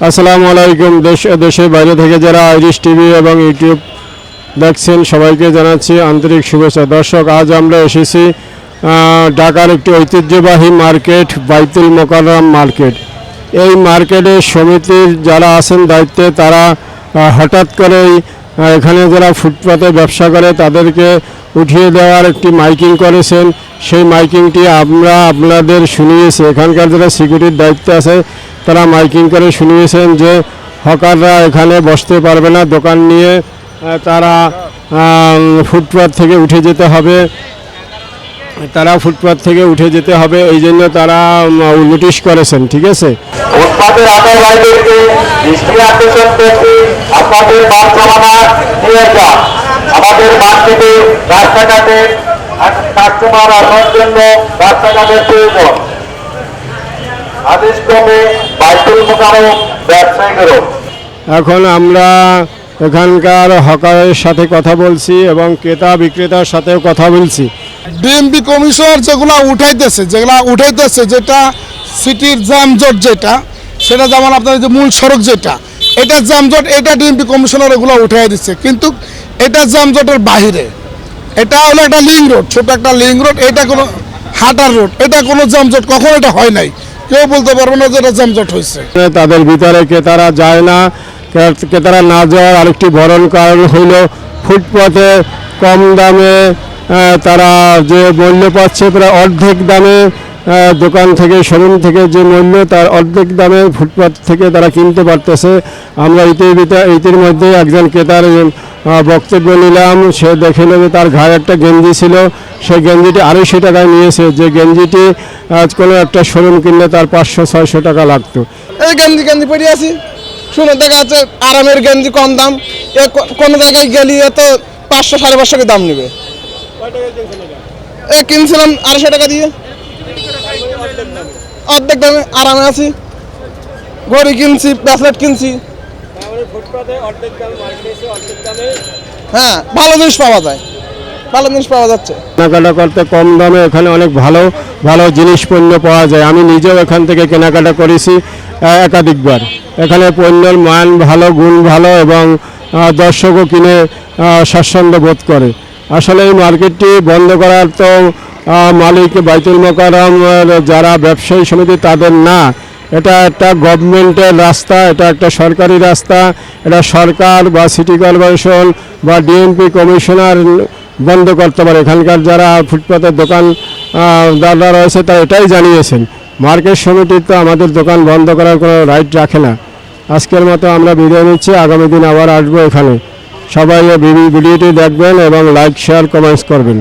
আসসালামু আলাইকুম। দেশের বাইরে থেকে যারা আইরিশ টিভি এবং ইউটিউব দেখছেন সবাইকে জানাচ্ছি আন্তরিক শুভেচ্ছা। দর্শক, আজ আমরা এসেছি ঢাকার একটি ঐতিহ্যবাহী মার্কেট, বাইতুল মোকাররম মার্কেট। এই মার্কেটের সমিতির যারা আছেন দায়িত্বে, তারা হঠাৎ করেই এখানে যারা ফুটপাতে ব্যবসা করে তাদেরকে উঠিয়ে দেওয়ার একটি মাইকিং করেছেন। সেই মাইকিংটি আমরা আপনাদের শুনিয়েছি। এখানকার যারা সিকিউরিটির দায়িত্বে আছে তারা মাইকিং করে শুনিয়েছেন যে হকাররা এখানে বসতে পারবে না, দোকান নিয়ে তারা ফুটপাত থেকে উঠে যেতে হবে, এই জন্য তারা নোটিশ করেছেন। ঠিক আছে, আমাদের মার্কেটে রাস্তাঘাটে কাস্টমার আসার জন্য রাস্তাঘাটের প্রয়োজন। আদেশক্রমে বাইতুল মোকাররম ব্যবসায়ীদেরও। এখন আমরা এখানকার হকারের সাথে কথা বলছি এবং ক্রেতা বিক্রেতার সাথেও কথা বলছি। ডিএমপি কমিশনার যেগুলো উঠাইতেছে যেটা সিটির যানজট, সেটা যেমন আপনার যে মূল সড়ক এটা যানজট, এটা ডিএমপি কমিশনার এগুলো উঠাই দিচ্ছে, কিন্তু এটা যানজটের বাহিরে। এটা হলো একটা লিং রোড, ছোট একটা লিং রোড, এটা কোনো হাঁটার রোড, এটা কোনো যানজট কখনো এটা হয় নাই। কেউ বলতে পারবে না যে এটা যানজট হয়েছে। তাদের ভিতরে ক্রেতারা যায় না। ক্রেতারা না যাওয়ার আরেকটি বড় কারণ হইল ফুটপাতে কম দামে তারা যে মূল্য পাচ্ছে, প্রায় অর্ধেক দামে দোকান থেকে, শোরুম থেকে যে মূল্য তার অর্ধেক দামে ফুটপাত থেকে তারা কিনতে পারতেছে। আমরা ইতিমধ্যে একজন ক্রেতার বক্তব্য নিলাম। সে দেখে যে তার ঘাড়ে একটা গেঞ্জি ছিল, সেই গেঞ্জিটি 250 টাকায় নিয়েছে, যে গেঞ্জিটি কোনো একটা শোরুম কিনলে তার 500-600 টাকা লাগতো। এই গেঞ্জি পরে আছি, শুনে দেখা যাচ্ছে আরামের গেঞ্জি কম দাম, কোনো জায়গায় গেলে তো 500-550 দাম নেবে। এই কিনছিলাম 250 টাকা দিয়ে, অর্ধেক দামে আরামে আছি। ঘড়ি কিনছি, ব্রেসলেট কিনছি। হ্যাঁ, ভালো জিনিস পাওয়া যায়, কেনাকাটা করতে কম দামে এখানে অনেক ভালো ভালো জিনিস পণ্য পাওয়া যায়। আমি নিজেও এখান থেকে কেনাকাটা করেছি একাধিকবার। এখানে পণ্যের মান ভালো, গুণ ভালো এবং দর্শকও কিনে স্বাচ্ছন্দ্য বোধ করে। আসলে এই মার্কেটটি বন্ধ করার তো মালিক বাইতুল মোকাররম যারা ব্যবসায়ী সমিতি তাদের না, এটা একটা গভর্নমেন্টের রাস্তা, এটা একটা সরকারি রাস্তা। এটা সরকার বা সিটি কর্পোরেশন বা ডিএমপি কমিশনার বন্ধ করতে পারে। এখানকার যারা ফুটপাতের দোকানদাররা রয়েছে তারা এটাই জানিয়েছেন। মার্কেট সমিতি তো আমাদের দোকান বন্ধ করার কোনো রাইট রাখে না। আজকের মতো আমরা বিদায় নিচ্ছি, আগামী দিন আবার আসবো এখানে। সবাই ভিডিওটি দেখবেন এবং লাইক, শেয়ার, কমেন্টস করবেন।